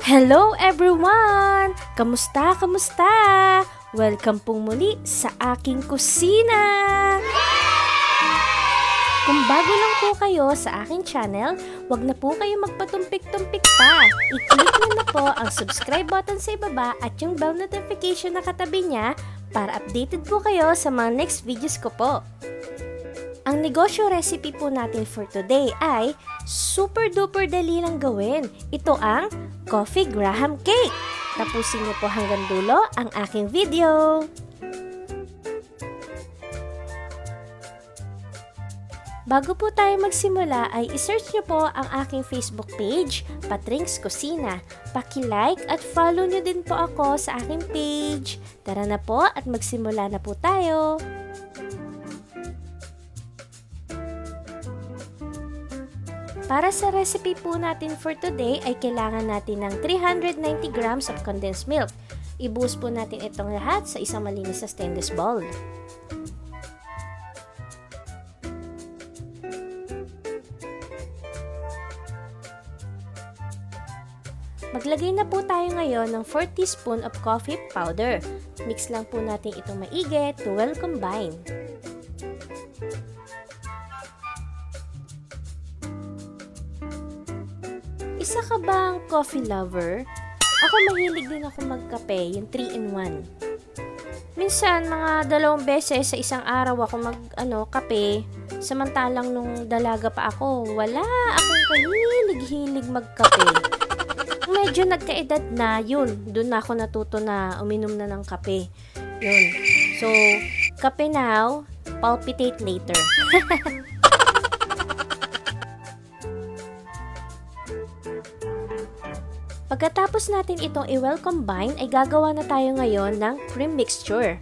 Hello everyone! Kamusta? Kamusta? Welcome pong muli sa aking kusina! Kung bago lang po kayo sa aking channel, wag na po kayo magpatumpik-tumpik pa. I-click nyo na po ang subscribe button sa ibaba at yung bell notification na katabi niya para updated po kayo sa mga next videos ko po. Ang negosyo recipe po natin for today ay super duper dali lang gawin. Ito ang coffee Graham cake. Tapusin niyo po hanggang dulo ang aking video. Bago po tayo magsimula ay isearch niyo po ang aking Facebook page, Patrink's Kusina. Paki-like at follow niyo din po ako sa aking page. Tara na po at magsimula na po tayo. Para sa recipe po natin for today ay kailangan natin ng 390 grams of condensed milk. Ibuhos po natin itong lahat sa isang malinis na stainless bowl. Maglagay na po tayo ngayon ng 4 teaspoon of coffee powder. Mix lang po natin itong maigi to well combine. Isa ka bang coffee lover? Ako mahilig din ako magkape, yung 3-in-1. Minsan, mga 2 beses sa isang araw ako kape. Samantalang nung dalaga pa ako, wala akong kahilig-hilig magkape. Medyo nagkaedad na, yun. Doon na ako natuto na uminom na ng kape. Yun. So, kape now, palpitate later. Pagkatapos natin itong i-well combine, ay gagawa na tayo ngayon ng cream mixture.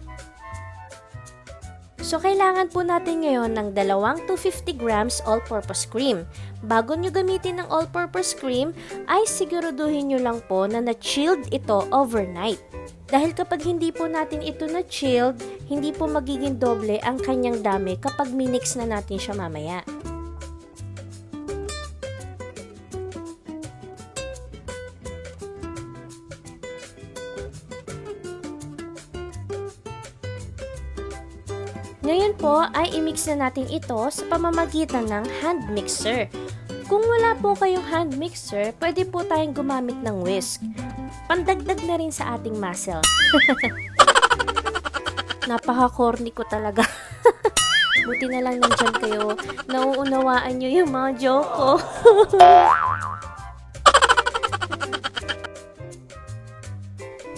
So, kailangan po natin ngayon ng 250 grams all-purpose cream. Bago nyo gamitin ng all-purpose cream, ay siguraduhin nyo lang po na na-chilled ito overnight. Dahil kapag hindi po natin ito na-chilled, hindi po magiging doble ang kanyang dami kapag minix na natin siya mamaya. Ngayon po ay i-mix na natin ito sa pamamagitan ng hand mixer. Kung wala po kayong hand mixer, pwede po tayong gumamit ng whisk. Pandagdag na rin sa ating muscle. Napaka-corny ko talaga. Buti na lang nandyan kayo. Nauunawaan nyo yung mga joke ko.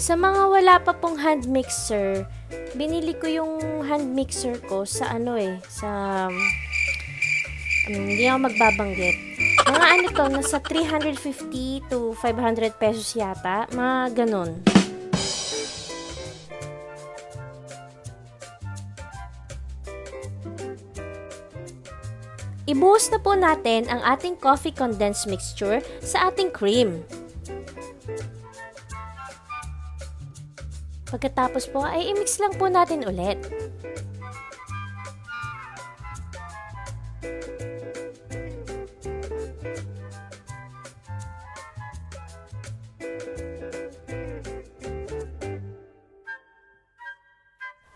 Sa mga wala pa pong hand mixer, binili ko yung hand mixer ko sa hindi ako magbabanggit. Mga to, nasa 350 to 500 pesos yata, mga ganun. Ibuhos na po natin ang ating coffee condensed mixture sa ating cream. Pagkatapos po ay i-mix lang po natin ulit.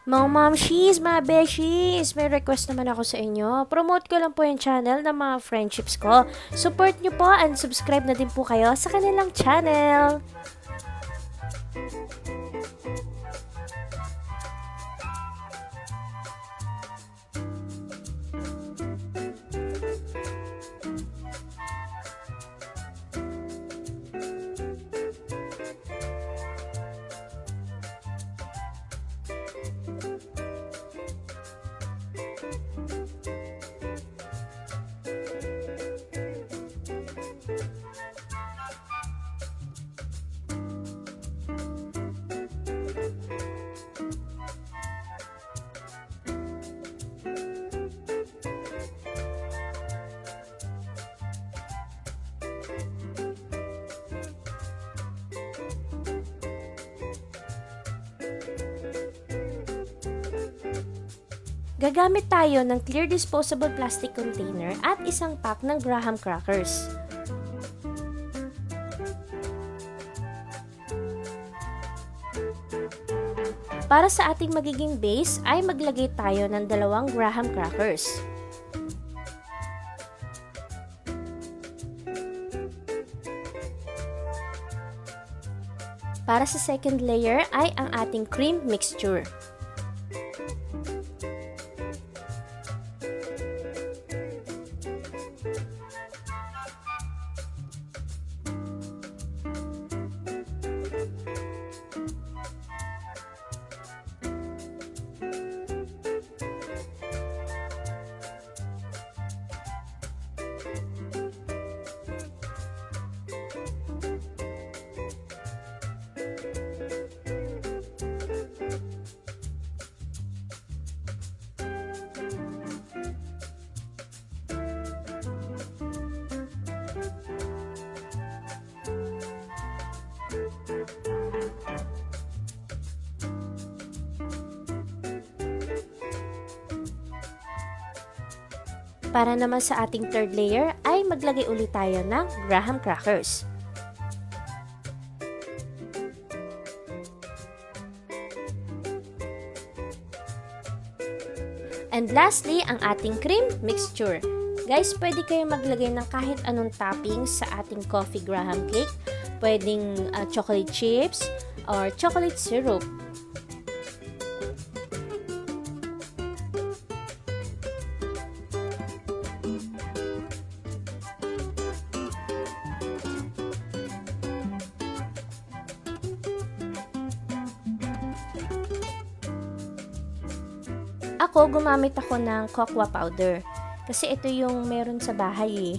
Mga momshies, mga beshies, may request naman ako sa inyo. Promote ko lang po yung channel ng mga friendships ko. Support nyo po and subscribe na din po kayo sa kanilang channel. Gagamit tayo ng clear disposable plastic container at isang pack ng Graham Crackers. Para sa ating magiging base ay maglagay tayo ng 2 Graham Crackers. Para sa second layer ay ang ating cream mixture. Para naman sa ating third layer ay maglagay ulit tayo ng Graham Crackers. And lastly, ang ating cream mixture. Guys, pwede kayo maglagay ng kahit anong toppings sa ating coffee Graham cake. Pwedeng chocolate chips or chocolate syrup. Ako, gumamit ako ng cocoa powder. Kasi ito yung meron sa bahay eh.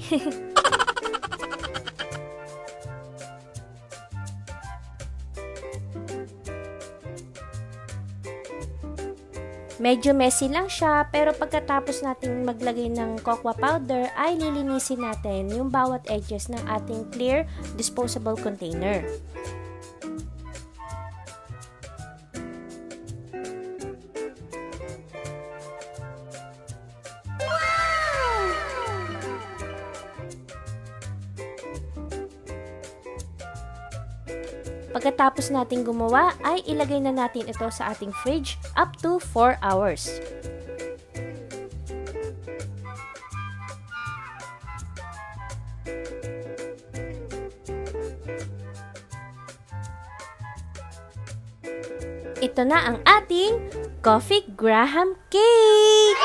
Medyo messy lang siya, pero pagkatapos natin maglagay ng cocoa powder, ay lilinisin natin yung bawat edges ng ating clear disposable container. Pagkatapos natin gumawa, ay ilagay na natin ito sa ating fridge up to 4 hours. Ito na ang ating coffee Graham cake!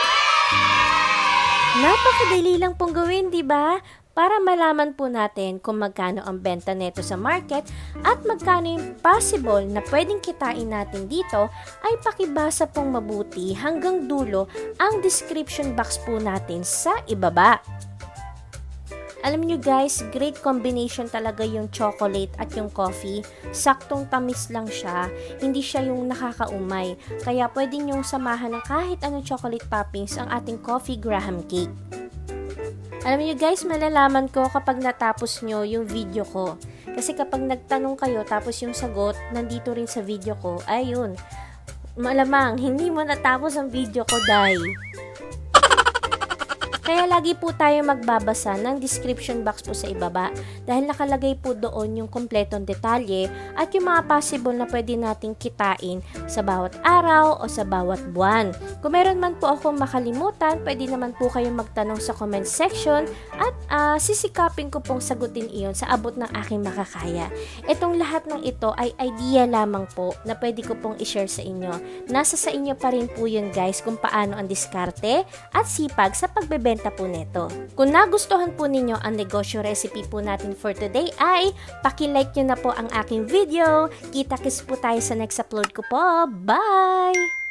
Napakadali lang pong gawin, di ba? Para malaman po natin kung magkano ang benta nito sa market at magkano yung possible na pwedeng kitain natin dito, ay pakibasa pong mabuti hanggang dulo ang description box po natin sa ibaba. Alam nyo guys, great combination talaga yung chocolate at yung coffee. Saktong tamis lang siya, hindi siya yung nakakaumay. Kaya pwede nyong samahan ng kahit anong chocolate toppings ang ating coffee Graham cake. Alam niyo guys, malalaman ko kapag natapos nyo yung video ko. Kasi kapag nagtanong kayo tapos yung sagot nandito rin sa video ko, ayun, malamang hindi mo natapos ang video ko, day. Kaya lagi po tayo magbabasa ng description box po sa ibaba dahil nakalagay po doon yung kompletong detalye at yung mga possible na pwede nating kitain sa bawat araw o sa bawat buwan. Kung meron man po akong makalimutan, pwede naman po kayong magtanong sa comment section at sisikapin ko pong sagutin iyon sa abot ng aking makakaya. Itong lahat ng ito ay idea lamang po na pwede ko pong i-share sa inyo. Nasa sa inyo pa rin po yun guys kung paano ang diskarte at sipag sa pagbebenta po neto. Kung nagustuhan po ninyo ang negosyo recipe po natin for today ay paki-like nyo na po ang aking video. Kita-kits po tayo sa next upload ko po. Bye!